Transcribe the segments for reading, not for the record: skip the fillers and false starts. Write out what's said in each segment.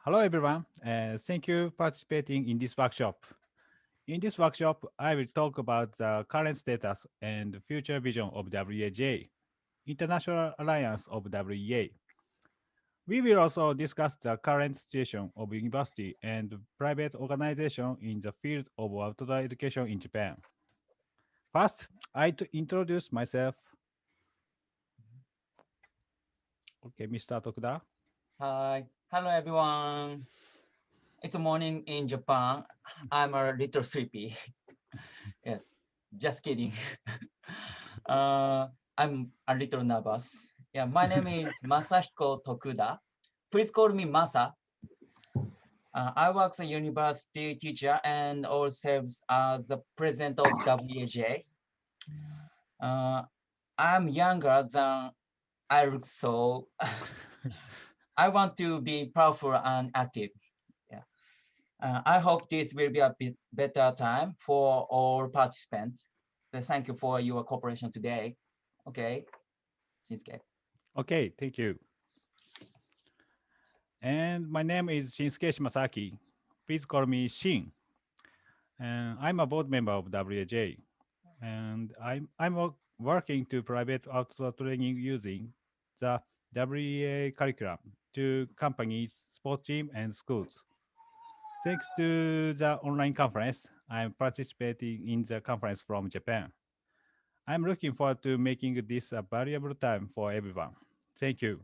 Hello, everyone. Thank you for participating in this workshop. In this workshop, I will talk about the current status and future vision of WEAJ, International Alliance of WEA. We will also discuss the current situation of university and private organization in the field of outdoor education in Japan. First, introduce myself. Okay, Mr. Tokuda. Hi. Hello, everyone. It's morning in Japan. I'm a little sleepy. Yeah, just kidding. uh, I'm a little nervous. Yeah, my name is Masahiko Tokuda. Please call me Masa. I work as a university teacher and also serves as the president of WAJ. Uh, I'm younger than I look, so I want to be powerful and active. Yeah. I hope this will be a bit better time for all participants. Thank you for your cooperation today. Okay, Shinsuke. Okay, thank you. And my name is Shinsuke Shimasaki. Please call me Shin. And I'm a board member of WAJ. And I'm working to private outdoor training using the WEA curriculum to companies, sports team, and schools. Thanks to the online conference, I'm participating in the conference from Japan. I'm looking forward to making this a valuable time for everyone. Thank you.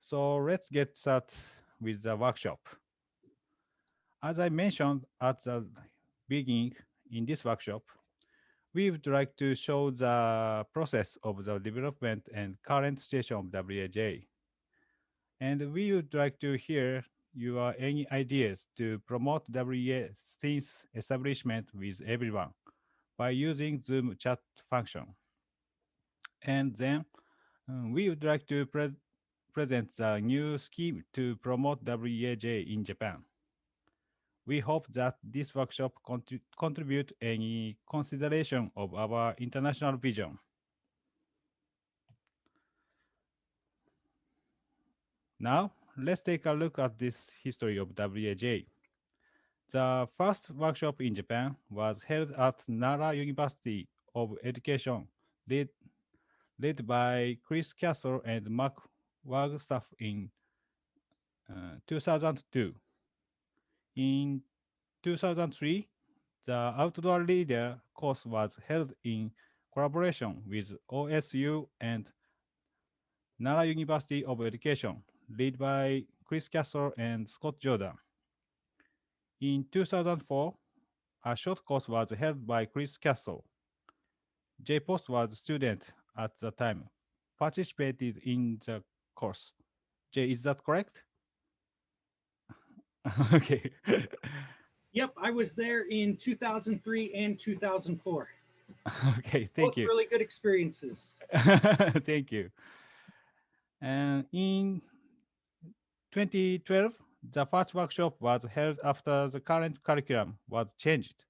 So let's get started with the workshop. As I mentioned at the beginning in this workshop, we would like to show the process of the development and current situation of WAJ. And we would like to hear your any ideas to promote WA since establishment with everyone by using Zoom chat function. And then we would like to present the new scheme to promote WAJ in Japan. We hope that this workshop contribute any consideration of our international vision. Now, let's take a look at this history of WAJ. The first workshop in Japan was held at Nara University of Education, led, led by Chris Castle and Mark Wagstaff in 2002. In 2003, the Outdoor Leader course was held in collaboration with OSU and Nara University of Education, led by Chris Castle and Scott Jordan. In 2004, a short course was held by Chris Castle. J. Post was a student at the time, participated in the course. J, is that correct? Okay. Yep, I was there in 2003 and 2004. Okay, thank Both you. really good experiences. Thank you. And in 2012, the first workshop was held after the current curriculum was changed.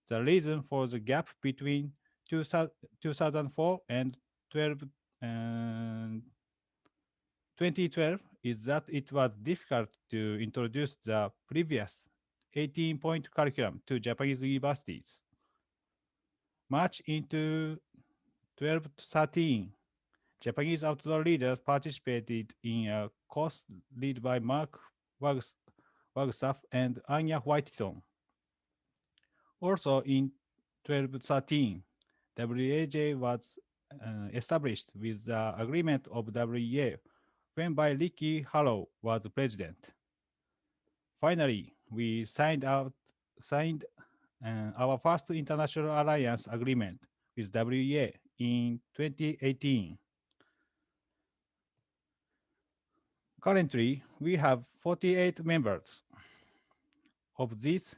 The reason for the gap between 2004 and 12, uh, 2012 is that it was difficult to introduce the previous 18-point curriculum to Japanese universities. March into 1213, Japanese outdoor leaders participated in a course led by Mark Wags- Wagstaff and Anya Whiteson. Also in 1213, WAJ was established with the agreement of WEA when by Ricky Harrow was president. Finally, we signed our first international alliance agreement with WEA in 2018. Currently, we have 48 members. Of these,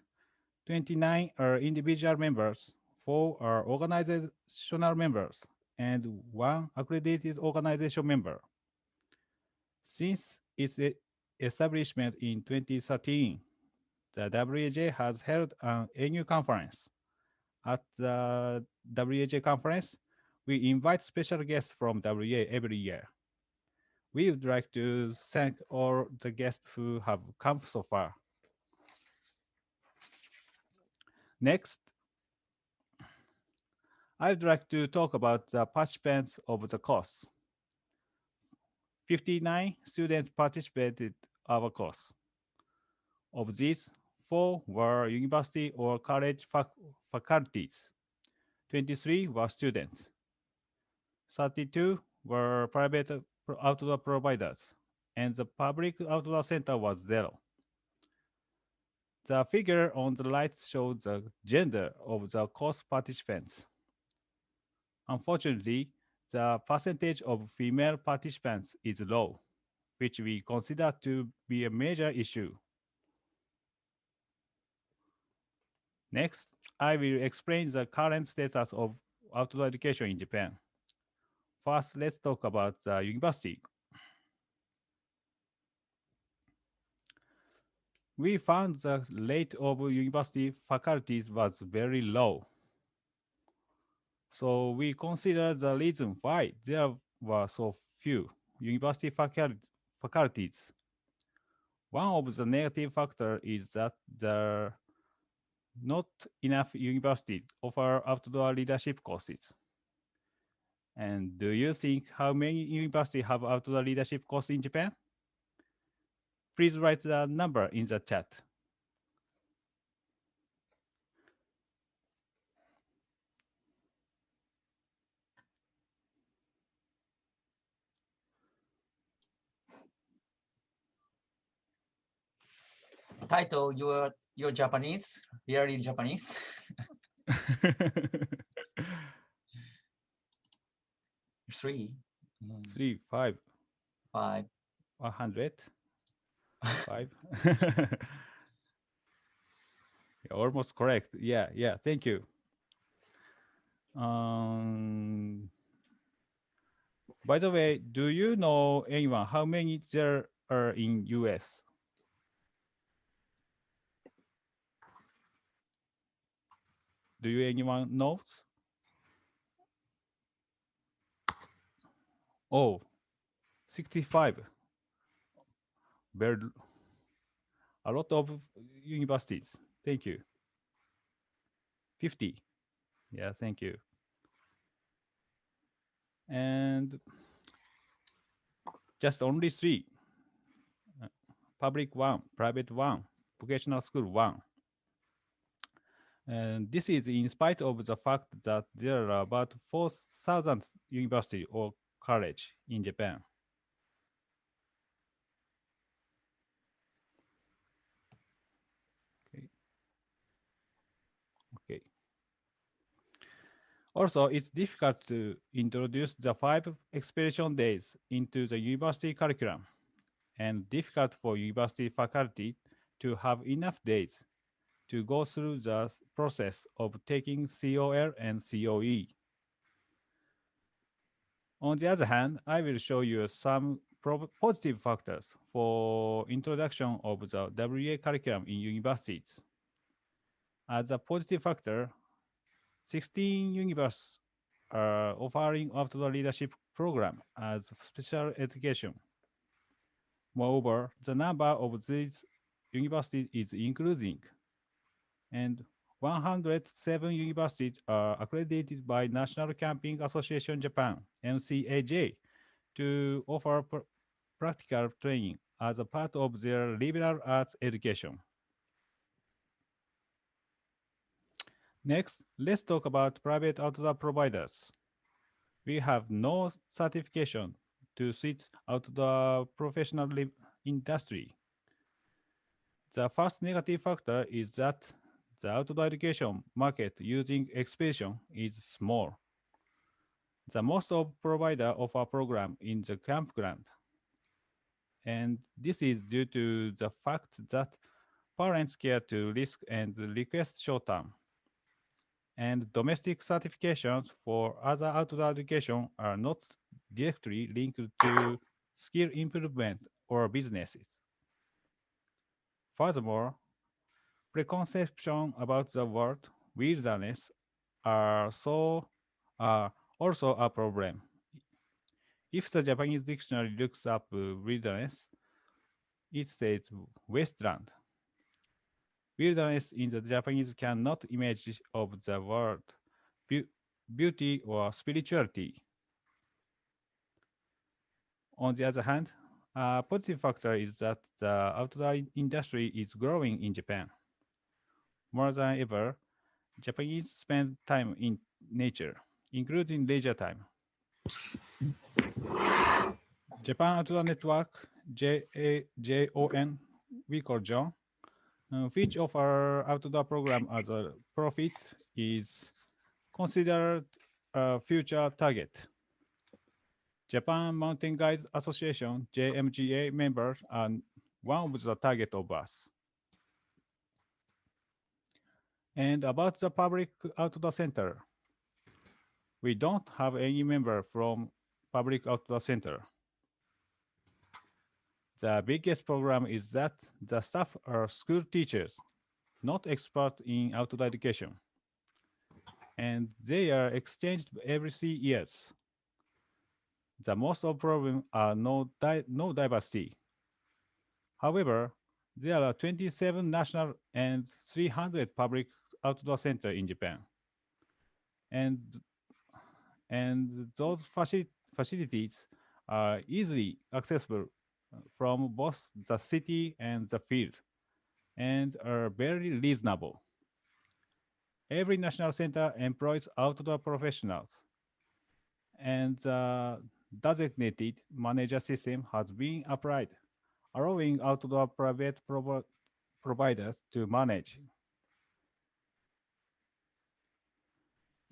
29 are individual members, 4 are organizational members, and 1 accredited organization member. Since its establishment in 2013, the WAJ has held an annual conference. At the WAJ conference, we invite special guests from WA every year. We would like to thank all the guests who have come so far. Next, I would like to talk about the participants of the course. 59 students participated our course. Of these, 4 were university or college faculties. 23 were students. 32 were private outdoor providers, and the public outdoor center was zero. The figure on the right shows the gender of the course participants. Unfortunately, the percentage of female participants is low, which we consider to be a major issue. Next, I will explain the current status of outdoor education in Japan. First, let's talk about the university. We found the rate of university faculties was very low. So we consider the reason why there were so few university faculties. One of the negative factors is that there are not enough universities offer outdoor leadership courses. And do you think how many universities have outdoor leadership courses in Japan? Please write the number in the chat. Title, you're Japanese, really Japanese. 3, 3, 5, 5. 100, 5. Almost correct. Yeah, yeah. Thank you. Um, by the way, do you know anyone how many there are in US? Do you anyone knows? Oh, 65. Very a lot of universities. Thank you. 50. Yeah, thank you. And just only 3. Uh, Public 1, private 1, vocational school 1. And this is in spite of the fact that there are about 4,000 university or college in Japan. Okay. Okay. Also, it's difficult to introduce the 5 expedition days into the university curriculum, and difficult for university faculty to have enough days to go through the process of taking COL and COE. On the other hand, I will show you some positive factors for introduction of the WA curriculum in universities. As a positive factor, 16 universities are offering outdoor leadership program as special education. Moreover, the number of these universities is increasing, and 107 universities are accredited by National Camping Association Japan (NCAJ) to offer practical training as a part of their liberal arts education. Next, let's talk about private outdoor providers. We have no certification to switch outdoor professional industry. The first negative factor is that the outdoor education market using expedition is small. The most of provider offer program in the campground, and this is due to the fact that parents care to risk and request short term. And domestic certifications for other outdoor education are not directly linked to skill improvement or businesses. Furthermore, preconception about the word wilderness are also a problem. If the Japanese dictionary looks up wilderness, it says wasteland. Wilderness in the Japanese cannot image of the word beau- beauty or spirituality. On the other hand, a positive factor is that the outdoor industry is growing in Japan. More than ever, Japanese spend time in nature, including leisure time. Japan Outdoor Network, JON, we call JON, which offer outdoor program as a profit, is considered a future target. Japan Mountain Guides Association, JMGA members are one of the target of us. And about the public outdoor center, we don't have any member from public outdoor center. The biggest problem is that the staff are school teachers, not experts in outdoor education, and they are exchanged every 3 years. The most of problem are no diversity. However, there are 27 national and 300 public outdoor centers in Japan, and those facilities are easily accessible from both the city and the field, and are very reasonable. Every national center employs outdoor professionals, and the designated manager system has been applied, allowing outdoor private providers to manage.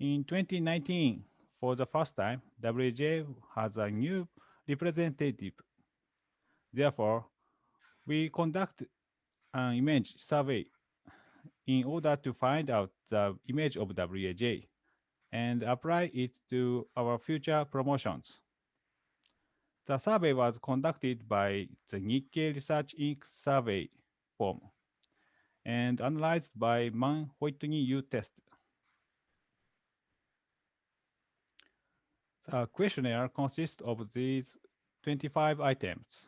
In 2019, for the first time, WJ has a new representative. Therefore, we conduct an image survey in order to find out the image of WAJ and apply it to our future promotions. The survey was conducted by the Nikkei Research Inc. survey form and analyzed by Mann-Whitney U test. The questionnaire consists of these 25 items.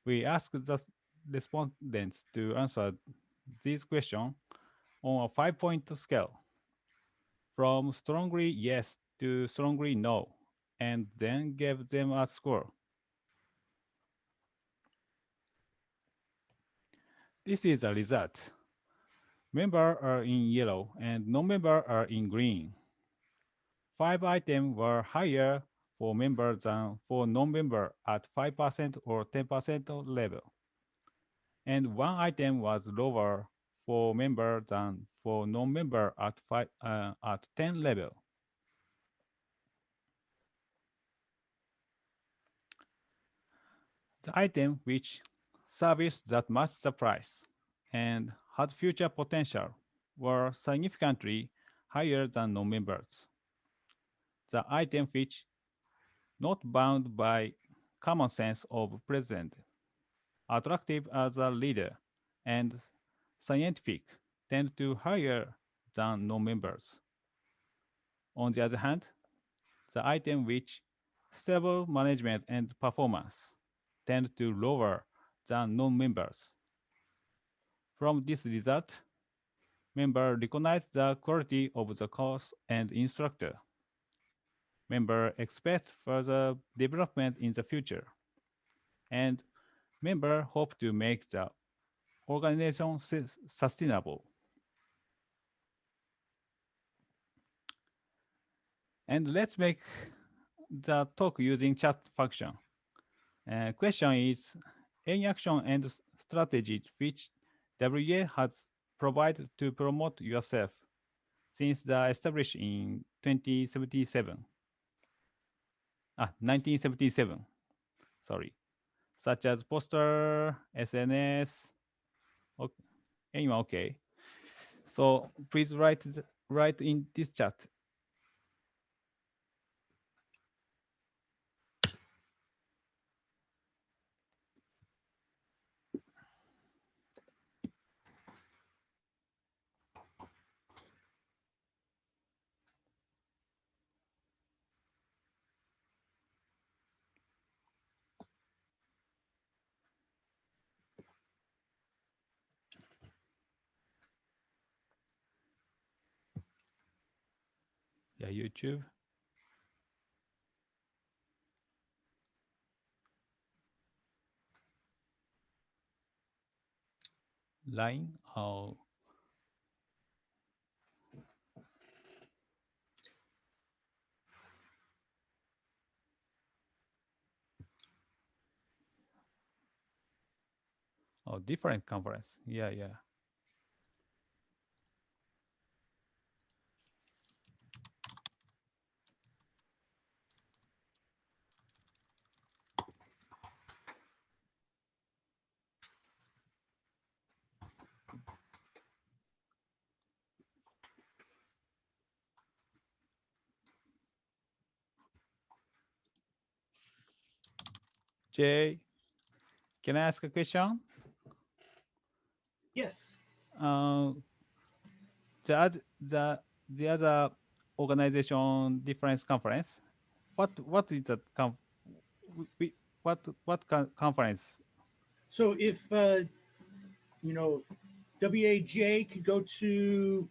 We asked the respondents to answer these questions on a 5-point scale, from strongly yes to strongly no, and then gave them a score. This is the result. Members are in yellow and non-members are in green. 5 items were higher for members than for non-members at 5% or 10% level, and 1 item was lower for members than for non-members at 10 level. The item which service that matched the price and had future potential were significantly higher than non-members. The item which not bound by common sense of president, attractive as a leader, and scientific tend to higher than non-members. On the other hand, the item which stable management and performance tend to lower than non-members. From this result, members recognize the quality of the course and instructor. Members expect further development in the future, and members hope to make the organization sustainable. And let's make the talk using chat function. Question is, any action and strategy which WA has provided to promote yourself since the established in 2077, 1977, sorry, such as poster, SNS, okay, anyone, okay. So please write in this chat. Yeah, YouTube. Line. Oh, different conference. Yeah, yeah. Jay, can I ask a question? Yes. Uh, the other organization difference conference. What is that conference? So if if WAJ could go to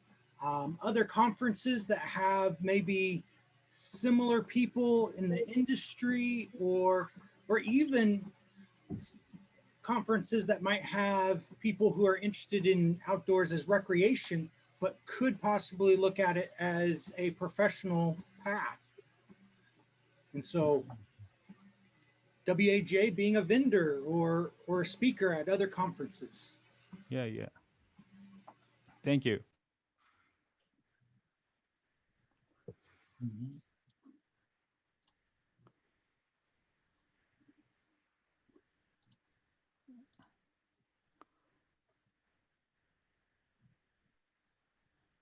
other conferences that have maybe similar people in the industry, or even conferences that might have people who are interested in outdoors as recreation, but could possibly look at it as a professional path. And so WAJ being a vendor or a speaker at other conferences. Yeah, yeah. Thank you. Mhm.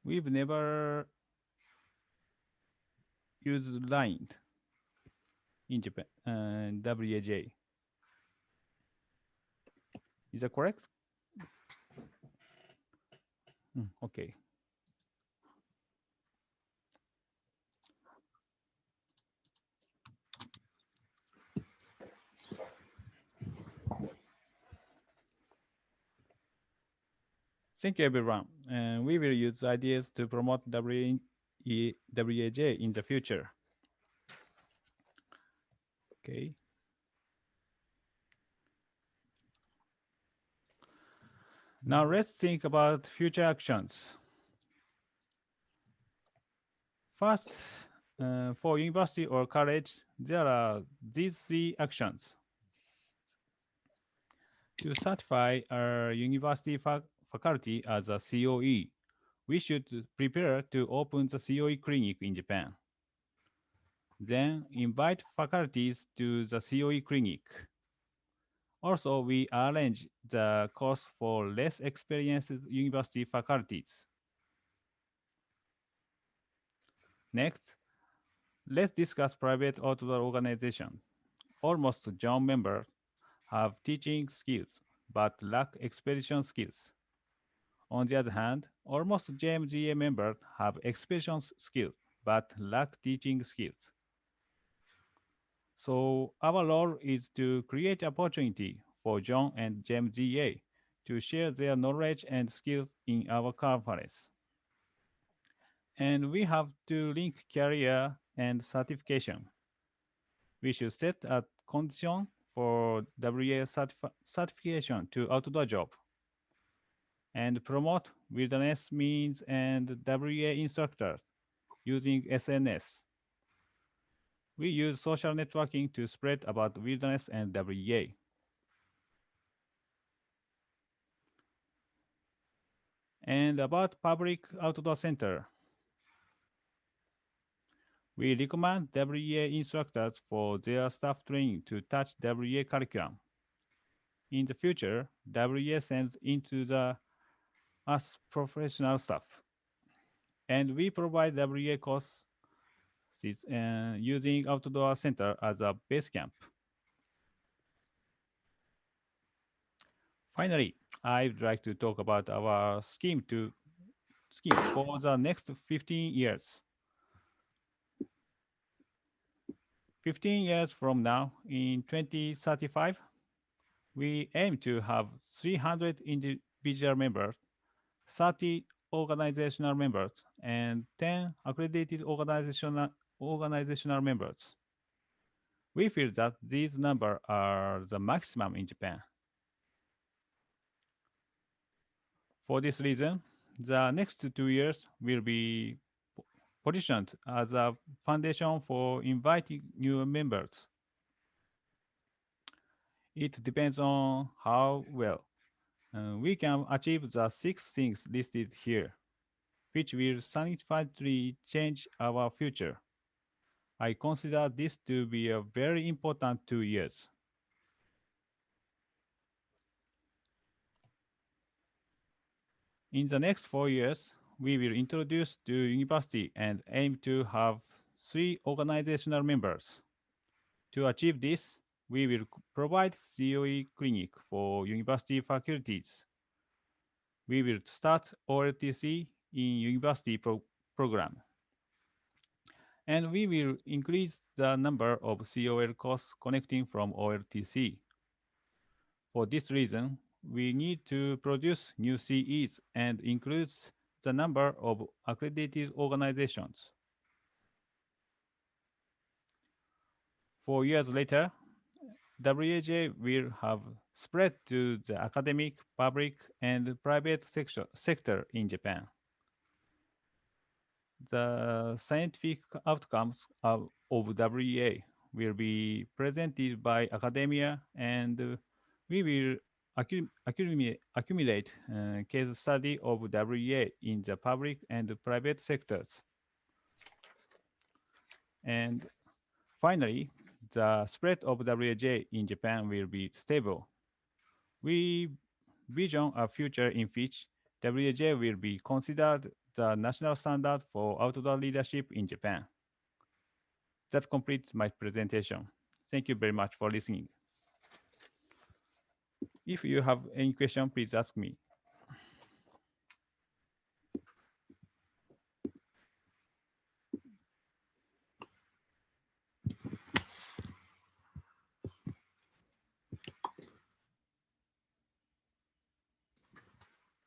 We've never used Line in Japan. WAJ. Is that correct? Okay. Thank you, everyone. And we will use ideas to promote WAJ in the future. Okay. Now let's think about future actions. First, for university or college, there are these three actions. To certify our university faculty as a COE, we should prepare to open the COE clinic in Japan. Then invite faculties to the COE clinic. Also, we arrange the course for less experienced university faculties. Next, let's discuss private outdoor organization. Almost John members have teaching skills but lack expedition skills. On the other hand, almost JMGA members have expedition skills but lack teaching skills. So our role is to create opportunity for John and JMGA to share their knowledge and skills in our conference. And we have to link career and certification. We should set a condition for WA certification to outdoor job and promote wilderness means and WA instructors using SNS. We use social networking to spread about wilderness and WA. And about public outdoor center, we recommend WA instructors for their staff training to touch WA curriculum. In the future, WA sends into the us professional staff, and we provide WA courses using outdoor center as a base camp. Finally, I'd like to talk about our scheme for the next 15 years. 15 years from now, in 2035, we aim to have 300 individual members, 30 organizational members and 10 accredited organizational members. We feel that these numbers are the maximum in Japan. For this reason, the next 2 years will be positioned as a foundation for inviting new members. It depends on how well we can achieve the 6 things listed here, which will significantly change our future. I consider this to be a very important 2 years. In the next 4 years, we will introduce to university and aim to have 3 organizational members. To achieve this, we will provide COE clinic for university faculties. We will start OLTC in university program, and we will increase the number of COL courses connecting from OLTC. For this reason, we need to produce new CEs and increase the number of accredited organizations. 4 years later, WAJ will have spread to the academic, public, and private sector in Japan. The scientific outcomes of WEA will be presented by academia, and we will accumulate case study of WEA in the public and private sectors. And finally, the spread of WAJ in Japan will be stable. We vision a future in which WAJ will be considered the national standard for outdoor leadership in Japan. That completes my presentation. Thank you very much for listening. If you have any question, please ask me.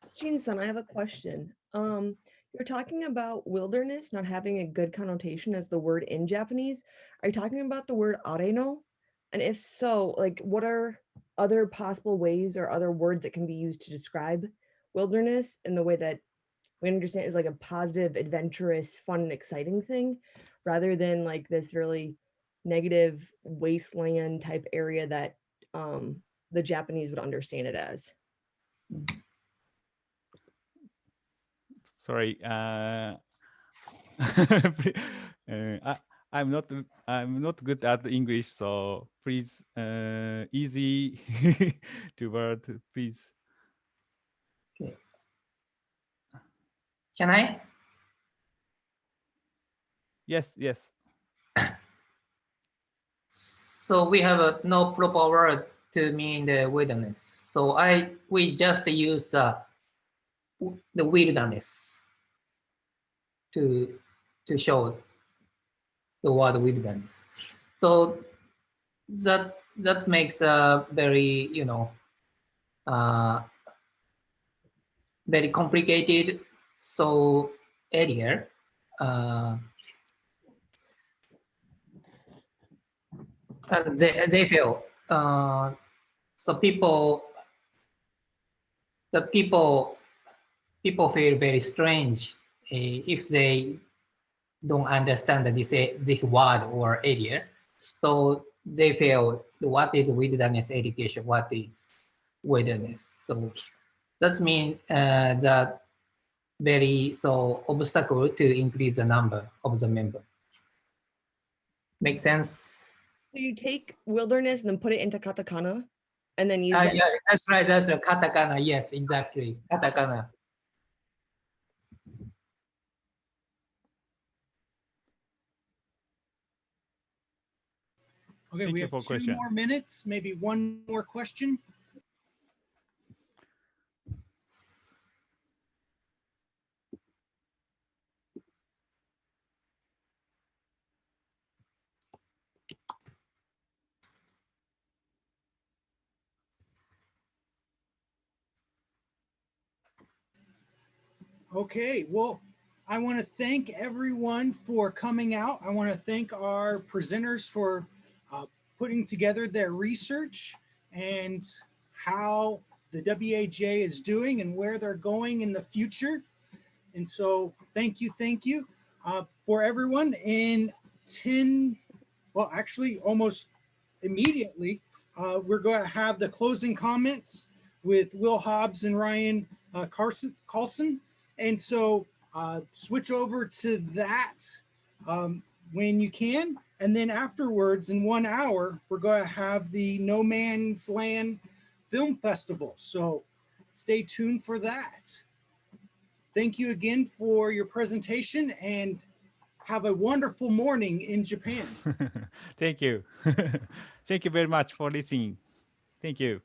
'Shin-san, I have a question. You're talking about wilderness not having a good connotation as the word in Japanese. Are you talking about the word areno? And if so, like what are other possible ways or other words that can be used to describe wilderness in the way that we understand is like a positive, adventurous, fun, and exciting thing, rather than like this really negative wasteland type area that the Japanese would understand it as? Sorry, I'm not I'm not good at English, so please easy to word, please. Okay. Can I? Yes, yes. So we have no proper word to mean the wilderness. So we just use the wilderness to show the word wilderness. So that makes a very very complicated area. And they feel so the people feel very strange if they don't understand this word or area. So they feel what is wilderness education, what is wilderness. So that means that very obstacle to increase the number of the member. Make sense? So you take wilderness and then put it into katakana and then use that. Yeah, that's right. That's right. Katakana. Yes, exactly. Katakana. Okay, Thank we you have for 2 question. more minutes, maybe one more question. Okay, well, I want to thank everyone for coming out. I want to thank our presenters for uh, putting together their research and how the WAJ is doing and where they're going in the future. And so, thank you for everyone. In 10, well, actually, almost immediately, we're going to have the closing comments with Will Hobbs and Ryan Carlson. And so switch over to that when you can. And then afterwards, in 1 hour, we're going to have the No Man's Land Film Festival. So stay tuned for that. Thank you again for your presentation and have a wonderful morning in Japan. Thank you. Thank you very much for listening. Thank you.